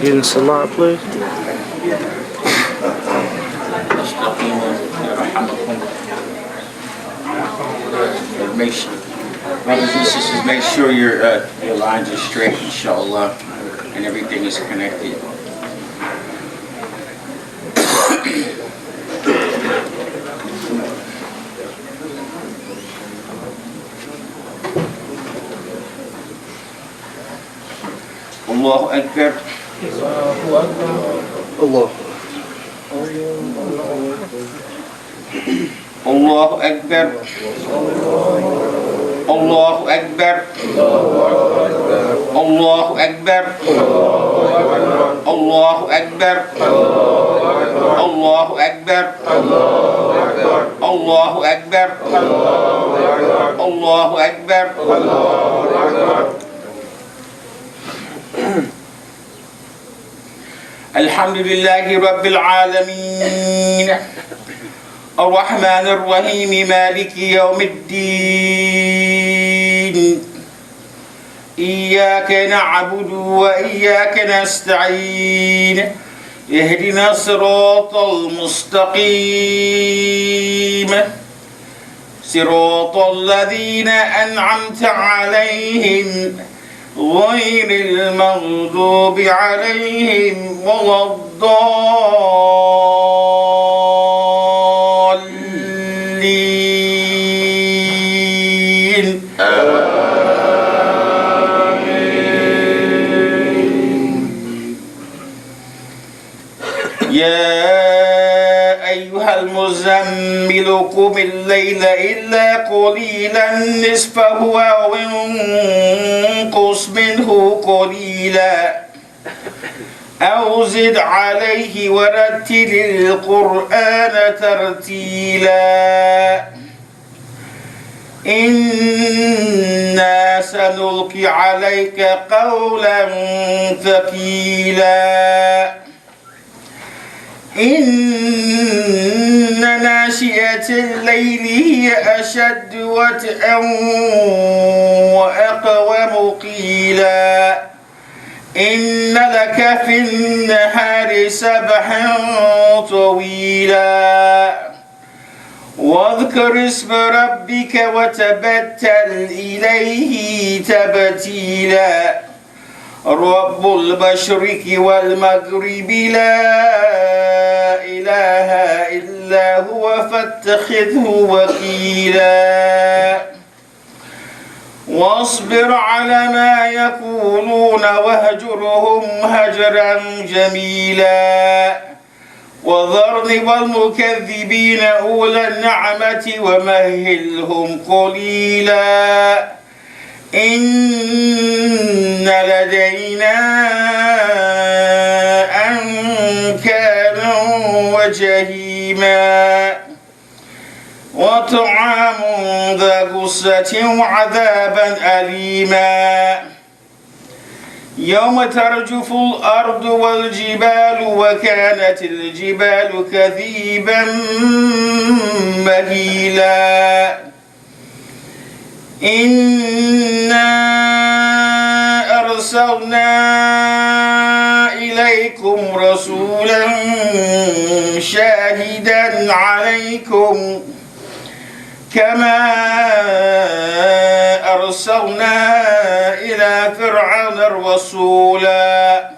Getting Salah, please. Brothers and sisters, make sure your lines are straight, inshallah, and everything is connected. Allahu Akbar. Allah. Allahu Akbar. Allahu Akbar. Allahu Akbar. Allahu Akbar. Allahu Akbar. Allahu Akbar. Allahu Akbar. Alhamdulillahi Rabbil Alamin. الرحمن الرحيم مالك يوم الدين إياك نعبد وإياك نستعين اهدنا الصراط المستقيم صراط الذين أنعمت عليهم غير المغضوب عليهم ولا الضالين. يا أيها المزمل قم الليل إلا قليلا نصفه أو انقص منه قليلا أو زد عليه ورتل القرآن ترتيلا إنا سنلقي عليك قولا ثقيلا إن ناشئة الليل هي أشد وطئا وأقوم قيلا إن لك في النهار سبحا طويلا واذكر اسم ربك وتبتل إليه تبتيلا رب المشرق والمغرب لا إله إلا هو فاتخذه وكيلا واصبر على ما يقولون واهجرهم هجرا جميلا وذرني والمكذبين أولى النعمة ومهلهم قليلا إن لدينا أنكالا وجحيما وطعام ذا غصة وعذابا أليما يوم ترجف الأرض والجبال وكانت الجبال كثيبا مهيلا إنا أرسلنا إليكم رسولا شاهدا عليكم كما أرسلنا إلى فرعون رسولا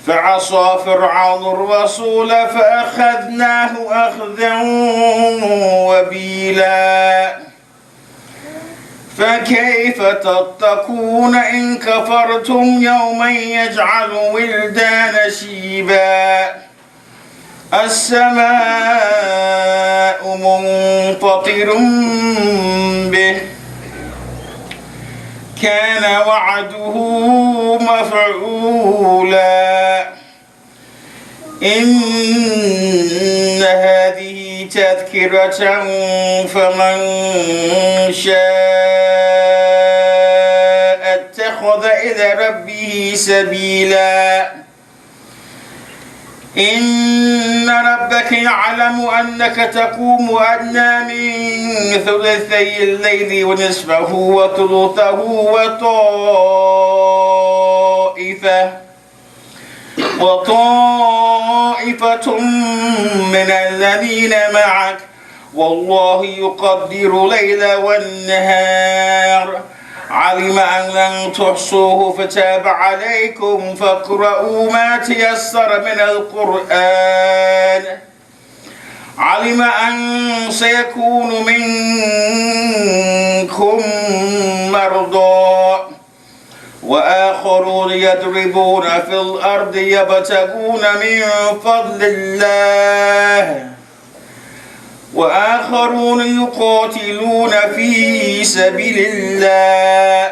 فعصى فرعون الرسول فأخذناه أخذا وبيلا فكيف تتقون إن كفرتم يوما يجعل ولدان شيبا السماء منفطر به كان وعده مفعولا إن هذه تذكرة فمن شاء اتخذ اتخذ إلى ربه سبيلا إن ربك يعلم أنك تقوم أدنى من ثلثي الليل ونصفه وثلثه وطائفة من الذين معك والله يقدر الليل والنهار علم أن لن تحصوه فتاب عليكم فاقرؤوا ما تيسر من القرآن علم أن سيكون منكم مرضى وآخرون يضربون في الأرض يبتغون من فضل الله وآخرون يقاتلون في سبيل الله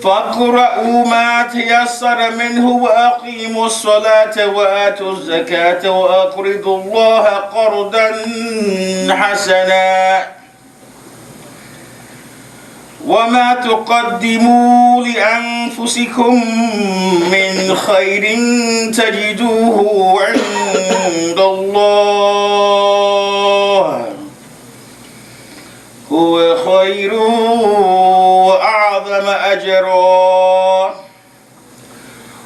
فاقرؤوا ما تيسر منه وأقيموا الصلاة وآتوا الزكاة وأقرضوا الله قرضا حسنا وما تقدموا لأنفسكم من خير تجدوه عند الله هو خير وأعظم أجرا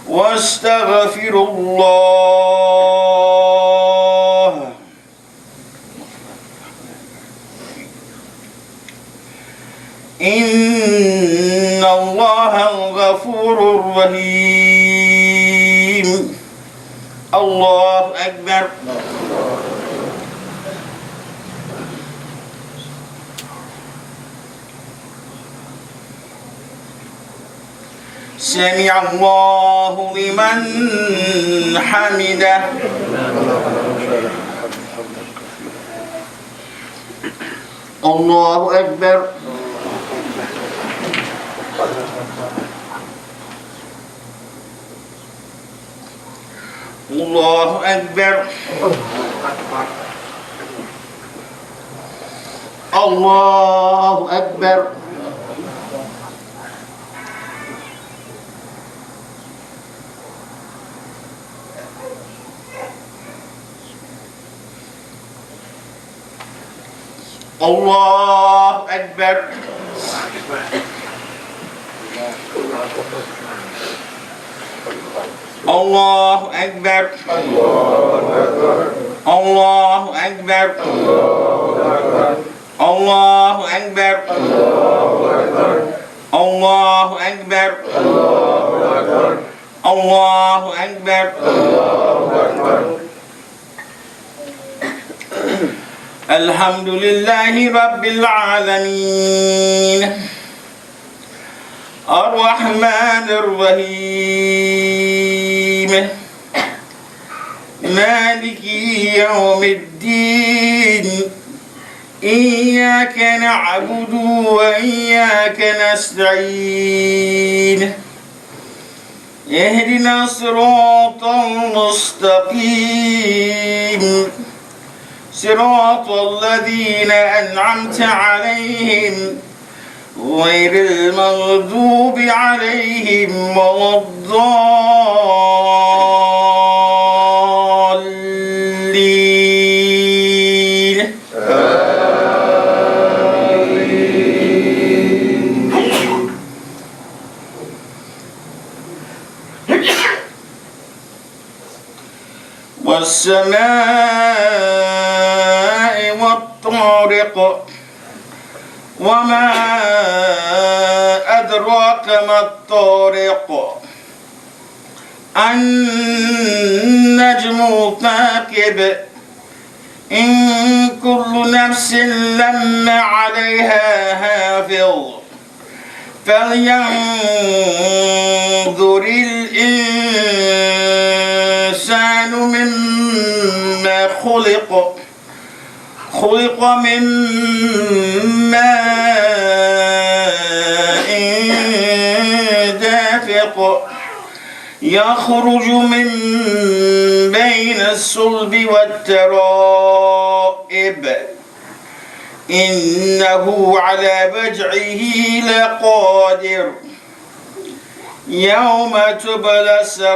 واستغفروا الله إن الله الغفور الرحيم الله أكبر سمع الله لمن حمده الله أكبر الله أكبر الله أكبر الله أكبر الله أكبر الله أكبر الله أكبر الله أكبر الله أكبر الحمد لله رب العالمين الرحمن الرحيم مالك يوم الدين إياك نعبد وإياك نستعين اهدنا الصراط المستقيم صراط الذين أنعمت عليهم غير المغضوب عليهم ولا الضالين والسماء والطارق وما أدراك ما الطارق النجم الثاقب إن كل نفس لما عليها حافظ فلينظر الإنسان مما خلق من ماء دافق يخرج من بين الصلب والترائب إنه على رجعه لقادر يوم تبلى السرائر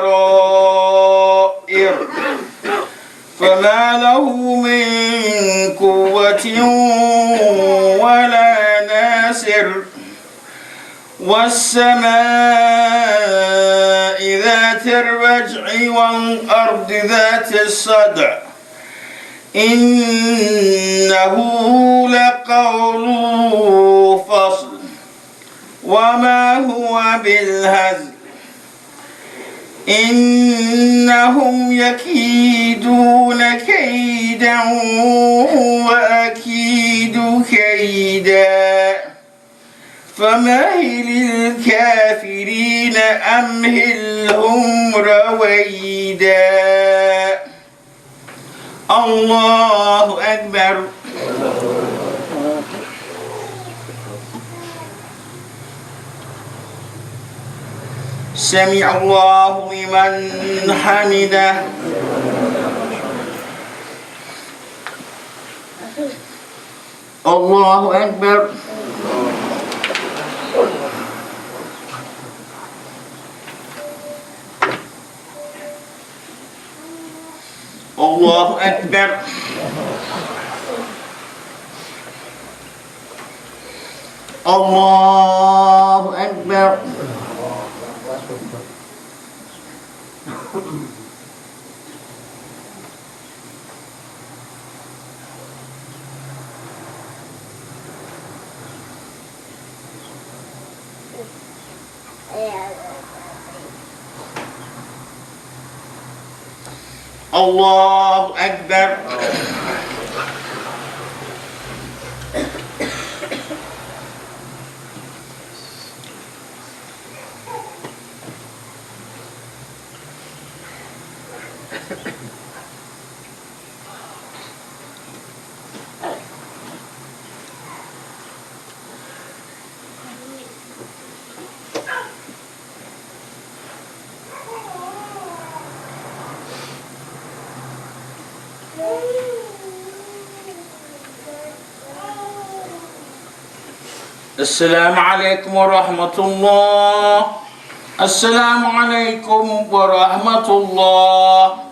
فما له من قوة ولا ناصر والسماء ذات الرجع والأرض ذات الصدع إنه لقول فصل وما هو بالهزل إنهم يكيدون كيدا وأكيد كيدا فمهل الكافرين أمهلهم رويدا الله أكبر سمع الله لمن حمده الله أكبر الله أكبر الله أكبر الله أكبر السلام عليكم ورحمة الله السلام عليكم ورحمة الله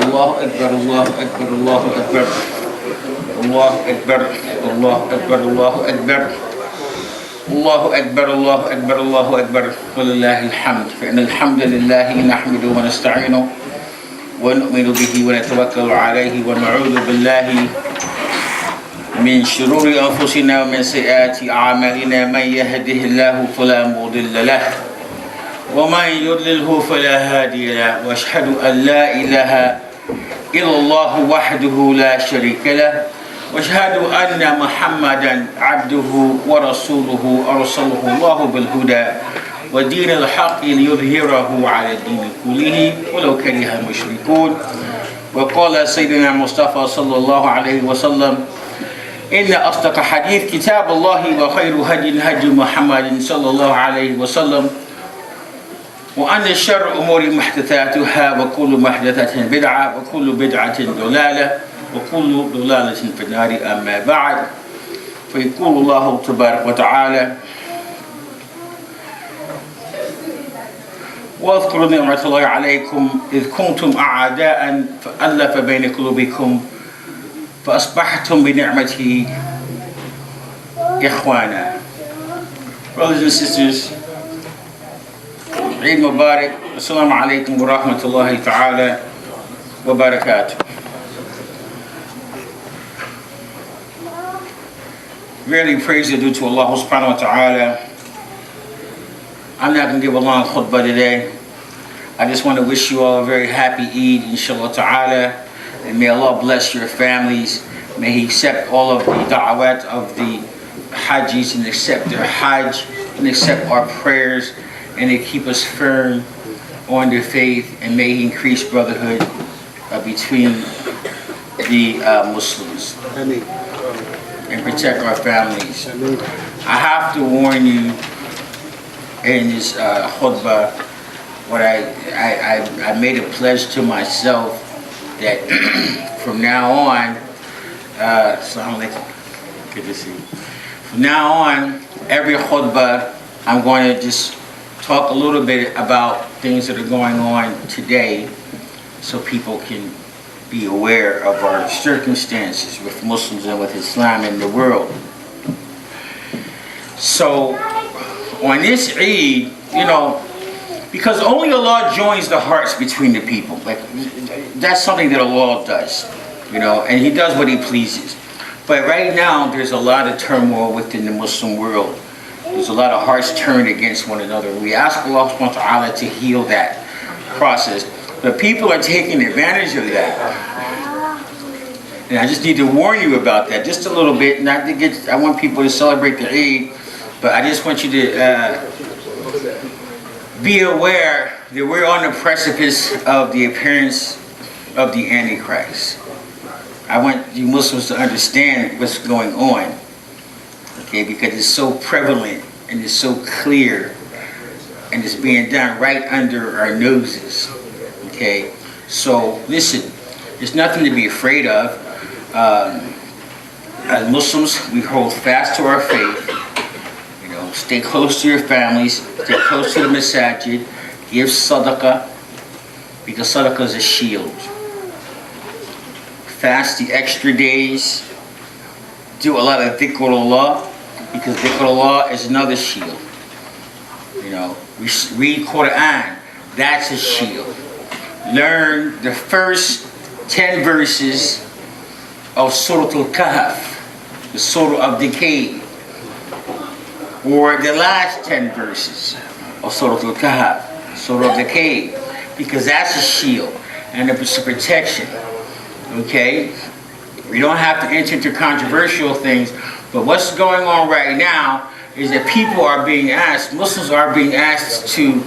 الله أكبر الله أكبر الله أكبر الله أكبر الله أكبر الله أكبر الله أكبر الله أكبر الله أكبر ولله الحمد فإن الحمد لله نحمده ونستعينه ونؤمن به ونتوكل عليه ونعوذ بالله من شرور أنفسنا ومن سيئات أعمالنا من يهده الله فلا مضل له ومن يضلله فلا هادي له واشهد ان لا اله الا الله وحده لا شريك له واشهد ان محمدا عبده ورسوله ارسله الله بالهدى ودين الحق ليظهره على الدين كله ولو كره المشركون وقال سيدنا مصطفى صلى الله عليه وسلم إن أصدق حديث كتاب الله وخير هدي هدي محمد صلى الله عليه وسلم وأن شر أمور محدثاتها وكل محدثة بدعة وكل بدعة ضلالة وكل ضلالة في النار أما بعد فيقول الله تبارك وتعالى واذكروا نعمة الله عليكم إذ كنتم أعداء فألف بين قلوبكم فأصبحتم بنعمته إخوانا. Brothers and sisters, Eid Mubarak. Assalamu alaikum wa rahmatullahi ta'ala wa barakatuh. Really praise is due to Allah subhanahu wa ta'ala. I'm not going to give a long khutbah today. I just want to wish you all a very happy Eid, inshallah ta'ala. And may Allah bless your families. May He accept all of the da'awat of the hajjis and accept their hajj and accept our prayers. And they keep us firm on their faith, and may He increase brotherhood between the Muslims and protect our families. I have to warn you in this khutbah, what I made a pledge to myself that from now on, Assalamu alaikum, good to see you. From now on, every khutbah, I'm going to just talk a little bit about things that are going on today so people can be aware of our circumstances with Muslims and with Islam in the world. So, on this Eid, because only Allah joins the hearts between the people. Like, that's something that Allah does, and He does what He pleases. But right now, there's a lot of turmoil within the Muslim world. There's a lot of hearts turned against one another. We ask Allah subhanahu wa ta'ala to heal that process. But people are taking advantage of that. And I just need to warn you about that just a little bit. Not to I want people to celebrate the Eid, but I just want you to be aware that we're on the precipice of the appearance of the Antichrist. I want you Muslims to understand what's going on, okay, because it's so prevalent and it's so clear and it's being done right under our noses, okay? So listen, there's nothing to be afraid of. As Muslims, we hold fast to our faith. Stay close to your families, stay close to the masajid, give sadaqah, because sadaqah is a shield. Fast the extra days, do a lot of dhikrullah, because dhikrullah is another shield. Read Quran, that's a shield. Learn the first 10 verses of Surah Al-Kahf, the Surah of the Cave, or the last 10 verses of Surah Al-Kahf, Surah of the Cave, because that's a shield and it's a protection, okay? We don't have to enter into controversial things, but what's going on right now is that people are being asked, Muslims are being asked to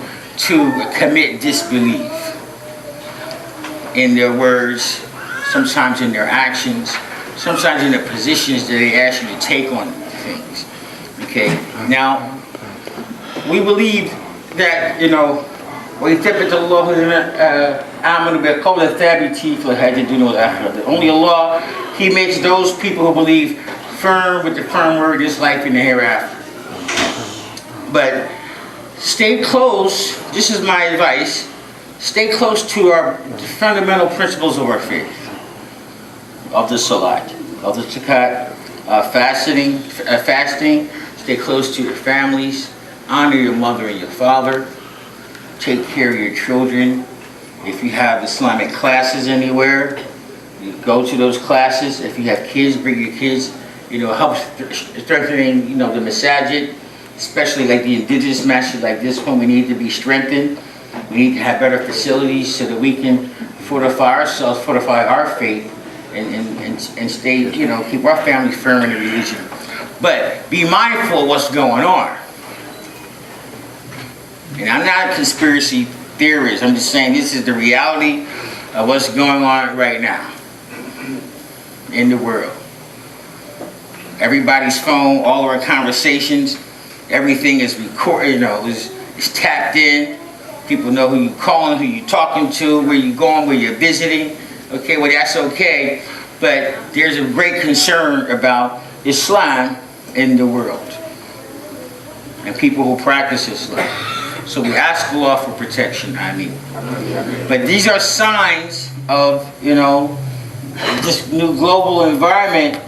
commit disbelief in their words, sometimes in their actions, sometimes in the positions that they ask you to take on things. Okay, now we believe that only Allah, He makes those people who believe firm with the firm word in this life and the hereafter. But stay close, this is my advice, stay close to our fundamental principles of our faith, of the salat, of the zakat, fasting, stay close to your families, honor your mother and your father, take care of your children. If you have Islamic classes anywhere, you go to those classes. If you have kids, bring your kids, help strengthening, the masajid, especially like the indigenous masjid like this one, we need to be strengthened. We need to have better facilities so that we can fortify ourselves, fortify our faith, and stay, keep our family firm in the religion. But be mindful of what's going on. And I'm not a conspiracy theorist. I'm just saying this is the reality of what's going on right now in the world. Everybody's phone, all of our conversations, everything is recorded, is tapped in. People know who you're calling, who you're talking to, where you're going, where you're visiting. Okay, well that's okay. But there's a great concern about Islam in the world and people who practice Islam. So we ask Allah for protection, But these are signs of, this new global environment.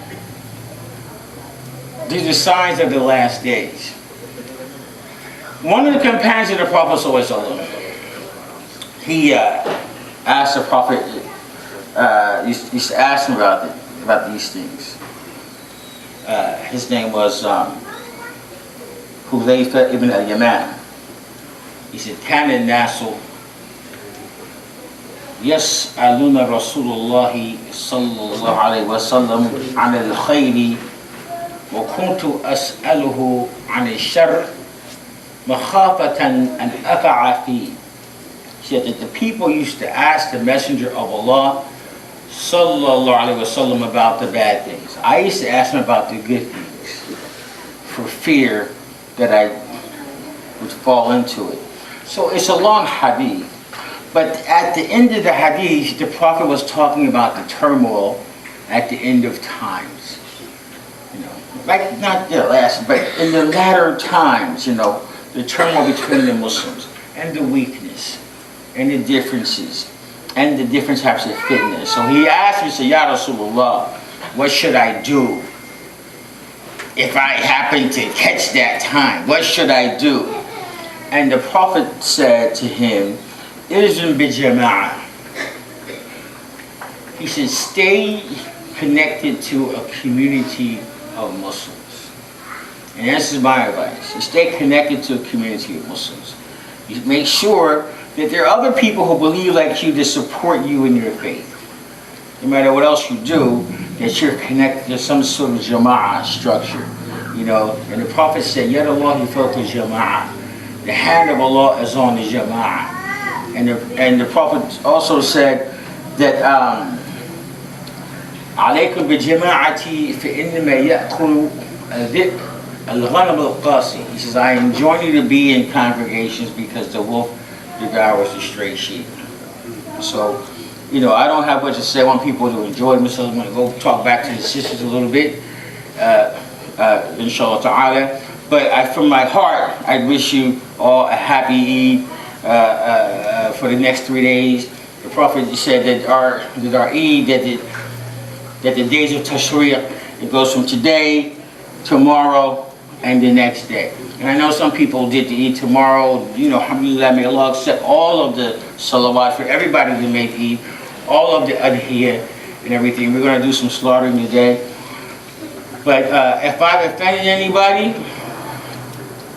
These are signs of the last days. One of the companions of the Prophet ﷺ, he asked the Prophet, used to ask him about these things. His name was Hudayfa ibn al-Yaman. He said, كان الناس يسألون رسول الله صلى الله عليه وسلم عن الخير وكنت أسأله عن الشر مخافة أن أقع فيه. said that the people used to ask the Messenger of Allah sallallahu alaihi wasallam about the bad things. I used to ask him about the good things for fear that I would fall into it. So it's a long hadith. But at the end of the hadith, the Prophet was talking about the turmoil at the end of times. You know, like not the last, but in the latter times, you know, the turmoil between the Muslims and the weakness and the differences and the different types of fitness. So he asked me, he said, Ya Rasulullah, what should I do if I happen to catch that time? What should I do? And the Prophet said to him, Ilzum bi jama'ah. He said, stay connected to a community of Muslims. And this is my advice. You stay connected to a community of Muslims. You make sure that there are other people who believe like you to support you in your faith. No matter what else you do, that you're connected to some sort of jama'ah structure. You know, and the Prophet said, Yad Allah fawqa jama'ah. The hand of Allah is on the jama'ah. And the Prophet also said that عليكم بجماعتي فإنما يأكل الذئب الغنم القاسي. He says, I enjoin you to be in congregations because the wolf devours the stray sheep. So, you know, I don't have much to say. I want people to enjoy themselves. I'm going to go talk back to the sisters a little bit, inshallah ta'ala. But from my heart, I wish you all a happy Eid for the next 3 days. The Prophet said that our Eid, that the days of Tashriq, it goes from today, tomorrow, and the next day. And I know some people did the Eid tomorrow. You know, alhamdulillah, may Allah accept all of the salawat for everybody who made Eid, all of the adhiyah and everything. We're going to do some slaughtering today. But if I've offended anybody,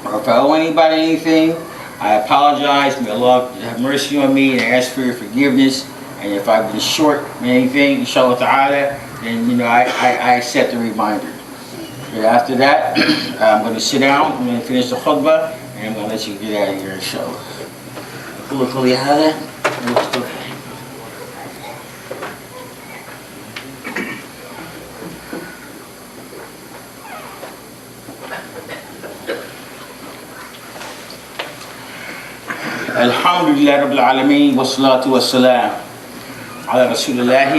or if I owe anybody anything, I apologize. May Allah have mercy on me and I ask for your forgiveness. And if I've been short in anything, inshallah ta'ala, then, you know, I accept the reminder. But after that, I'm going to sit down, I'm going to finish the khutbah, and I'm going to let you get out of here, inshallah. Alhamdulillah Rabbil Alameen, wa salatu wa salam ala Rasulullah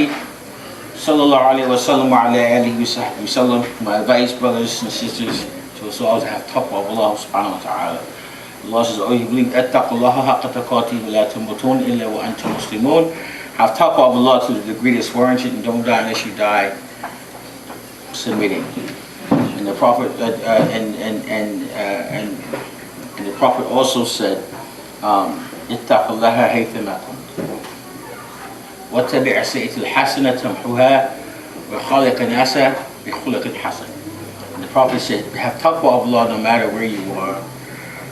sallallahu alayhi wa sallam wa ala alihi wa sahbihi wa sallam. My advice, brothers and sisters, to us all to have taqwa of Allah subhanahu wa ta'ala. Allah says, oh, you believe, attaqullaha haqqa taqatihi wa la tamutun illa wa antum muslimun. Have taqwa of Allah to the degree that's warranted, and don't die unless you die submitting. And the Prophet and the Prophet also said, ittaqullaha haythama kunt. واتبع السيئة الحسنة تمحوها وخالق الناس بخلق حسن. The Prophet said, have taqwa of Allah no matter where you are,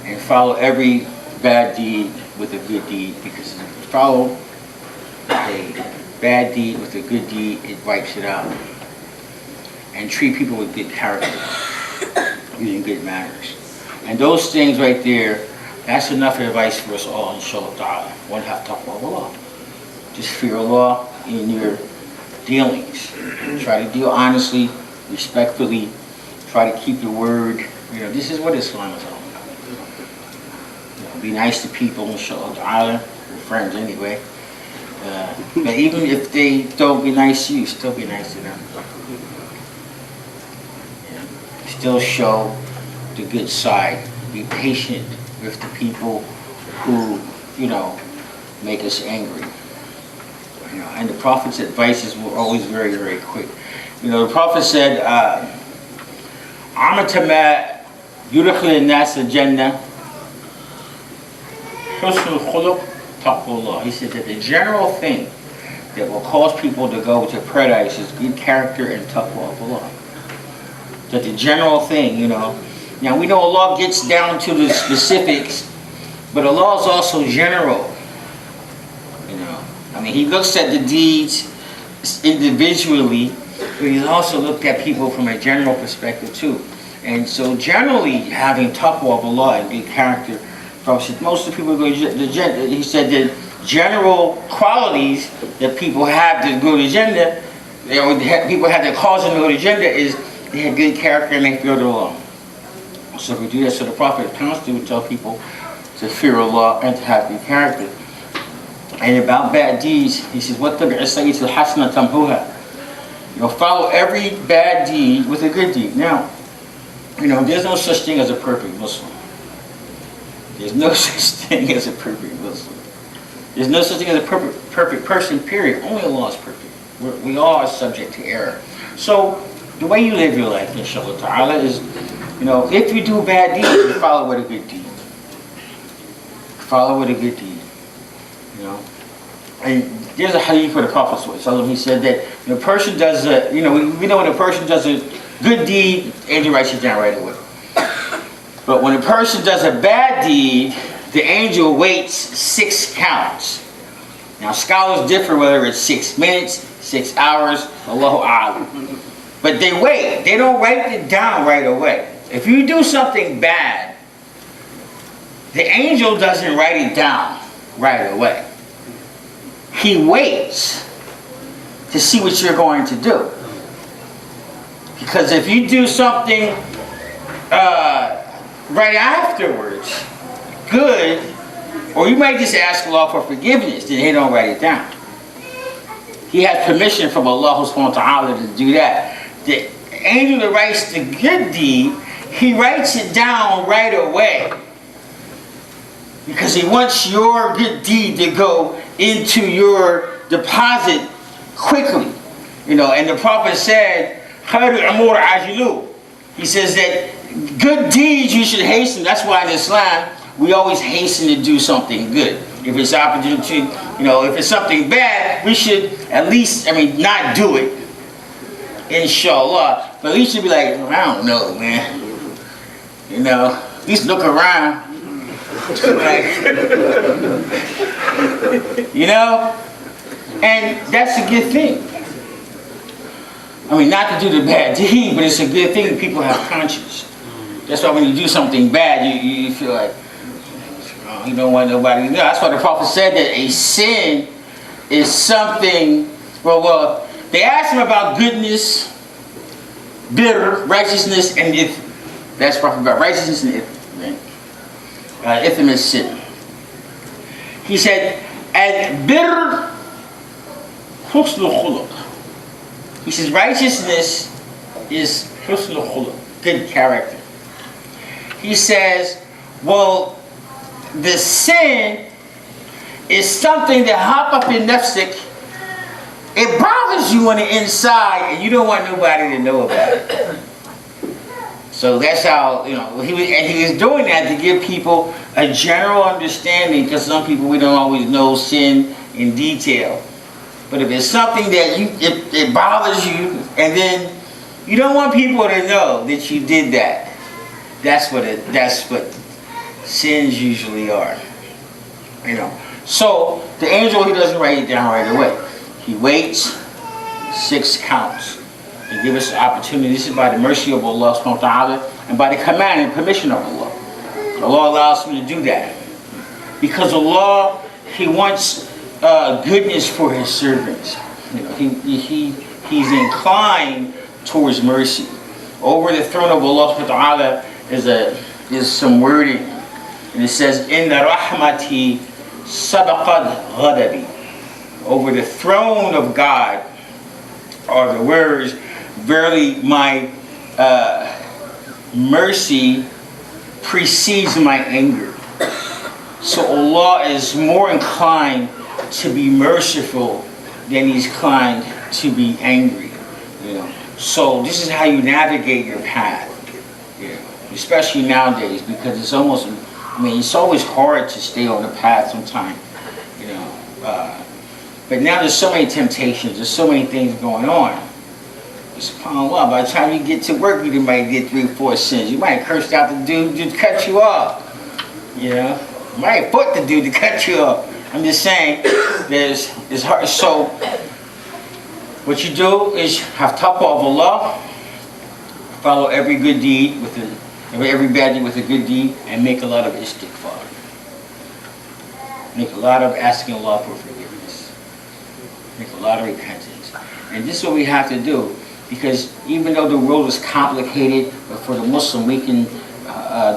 and follow every bad deed with a good deed, because if you follow a bad deed with a good deed, it wipes it out. And treat people with good character, using good manners. And those things right there, that's enough advice for us all, inshallah ta'ala. One, have taqwa of Allah. Just fear Allah in your dealings. Try to deal honestly, respectfully. Try to keep your word. You know, this is what Islam is all about. You know, be nice to people, inshallah ta'ala. Your friends anyway. But even if they don't be nice to you, still be nice to them. Yeah. Still show the good side. Be patient with the people who, you know, make us angry. You know, and the Prophet's advices were always very, very quick. You know, the Prophet said, "Amatama yudkhil an-nas al-jannah husnul khuluq taqwallah." He said that the general thing that will cause people to go to paradise is good character and taqwa of Allah. That the general thing, you know. Now we know Allah gets down to the specifics, but Allah is also general. I mean, He looks at the deeds individually, but He's also looked at people from a general perspective too. And so generally having taqwa of Allah and good character, most of the people go, he said that general qualities that people have to go to Jannah, people have that cause them to go to Jannah, is they have good character and they fear the law. So if we do that, so the Prophet constantly would tell people to fear Allah and to have good character. And about bad deeds, he says, وَاتَّبِعِ السَّيِّئَةَ الْحَسَنَةَ تَمْحُوهَا. Follow every bad deed with a good deed. Now, there's no such thing as a perfect Muslim. There's no such thing as a perfect Muslim. There's no such thing as a perfect person, period. Only Allah is perfect. We all are subject to error. So, the way you live your life, inshallah ta'ala, is, if you do bad deeds, you follow with a good deed. Follow with a good deed. And there's a hadith for the Prophet ﷺ. He said that when a person does we know when a person does a good deed, the angel writes it down right away. But when a person does a bad deed, the angel waits 6 counts. Now scholars differ whether it's 6 minutes, 6 hours, Allahu A'lam. But they wait. They don't write it down right away. If you do something bad, the angel doesn't write it down right away. He waits to see what you're going to do. Because if you do something right afterwards, good, or you might just ask Allah for forgiveness, then He don't write it down. He has permission from Allah subhanahu wa ta'ala to do that. The angel that writes the good deed, he writes it down right away. Because he wants your good deed to go into your deposit quickly. And the Prophet said, he says that good deeds you should hasten. That's why in Islam we always hasten to do something good. If it's opportunity, if it's something bad, we should at least, not do it. Inshallah. But at least you'd be like, I don't know, man. At least look around. And that's a good thing. Not to do the bad deed, but it's a good thing that people have conscience. That's why when you do something bad, you feel like, you don't want nobody to know. That's why the Prophet said that a sin is something, well, they asked him about goodness, birr, righteousness, and ithm. That's Prophet about righteousness and ithm. Right? Ithm is sin. He said, al-birr husnul khuluq. He says righteousness is husnul khuluq, good character. He says, well, the sin is something that hop up in nafsik. It bothers you on the inside, and you don't want nobody to know about it. So that's how he was doing that to give people a general understanding. Because some people, we don't always know sin in detail. But if it's something that it bothers you, and then you don't want people to know that you did that. That's what sins usually are. So the angel, he doesn't write it down right away. He waits 6 counts to give us the opportunity. This is by the mercy of Allah subhanahu wa ta'ala and by the command and permission of Allah. Allah allows me to do that. Because Allah, He wants goodness for His servants. He's inclined towards mercy. Over the throne of Allah subhanahu wa ta'ala is some wording. And it says, Inna rahmati sabaqad ghadabi. Over the throne of God are the words, verily my mercy precedes my anger. So Allah is more inclined to be merciful than He's inclined to be angry. So this is how you navigate your path. Especially nowadays, because it's almost, it's always hard to stay on the path sometimes. But now there's so many temptations, there's so many things going on. SubhanAllah, by the time you get to work, you might get 3 or 4 sins. You might curse out the dude to cut you off. You might put the dude to cut you off. I'm just saying, it's hard. So, what you do is have taqwa of Allah, follow every good deed every bad deed with a good deed, and make a lot of istighfar. Make a lot of asking Allah for forgiveness. Make a lot of repentance. And this is what we have to do, because even though the world is complicated, but for the Muslim we can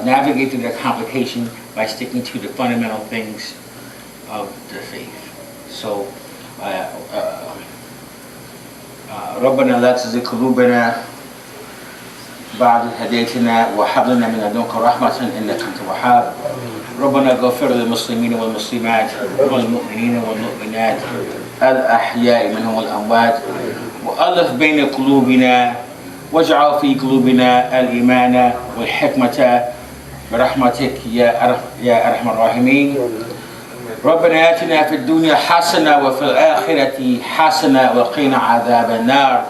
navigate through that complication by sticking to the fundamental things of the faith. So, ربنا لا تزغ قلوبنا بعد إذ هديتنا وهب لنا من لدنك رحمة إنك أنت الوهاب. ربنا اغفر للمسلمين والمسلمات والمؤمنين والمؤمنات الأحياء منهم والأموات وألف بين قلوبنا واجعل في قلوبنا الإيمان والحكمة برحمتك يا أرحم الراحمين. ربنا آتنا في الدنيا حسنة وفي الآخرة حسنة وقنا عذاب النار.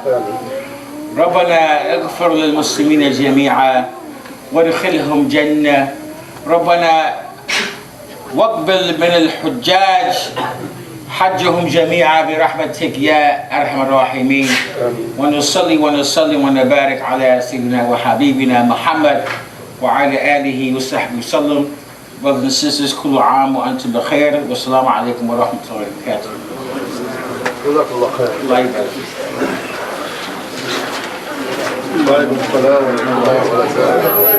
ربنا اغفر للمسلمين جميعا وادخلهم جنة. ربنا واقبل من الحجاج حجهم جميعا برحمتك يا أرحم الراحمين. ونصلي ونسلم ونبارك على سيدنا وحبيبنا محمد وعلى آله وصحبه وسلم. Brothers and sisters, كل عام وأنتم بخير والسلام عليكم ورحمة الله وبركاته. جزاك الله خير. الله يبارك فيك. وعليكم السلام ورحمة الله وبركاته.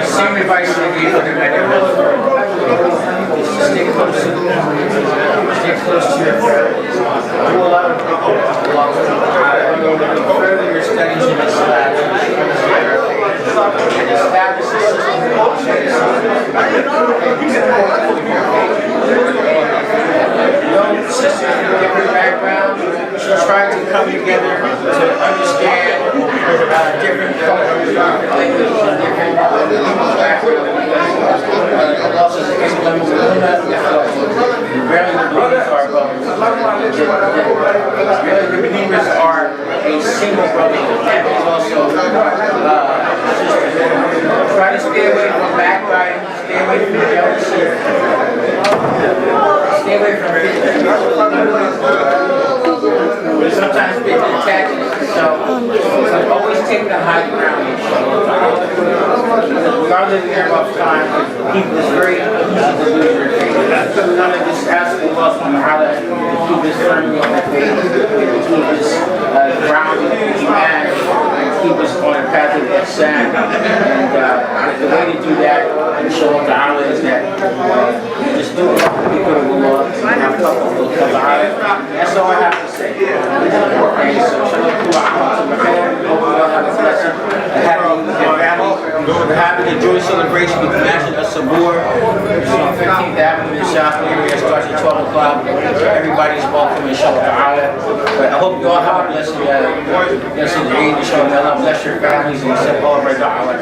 Same advice I gave for the stay close to your prayer. Do a lot of further your studies in Islam and establish a system young sisters from different backgrounds should try to come together to understand different cultures, different languages, and different people's backgrounds. Allah says, really the believers are brothers. Really the believers are a single brother. That is also try to stay away from backbiting, stay away from jealousy, stay away from sometimes big attachments. So always take the high ground. We are living in a rough time. People is very easy to lose their faith. So we want to just ask Allah subhanahu wa ta'ala to keep us firmly on that faith, to keep us grounded in Iman, and keep us on the path of Ihsan. And the way to do that, inshallah ta'ala, is that just do it. Be good of Allah. That's all I have to say. And so, inshallah, hope you all have a blessed, happy family. We're having a joy celebration with Masjid Sabur. It's on 15th Avenue in the South area. It starts at 12 o'clock. Everybody's welcome, inshallah ta'ala. But I hope you all have a blessed Eid, inshallah. Allah bless your families and accept all of our da'wah.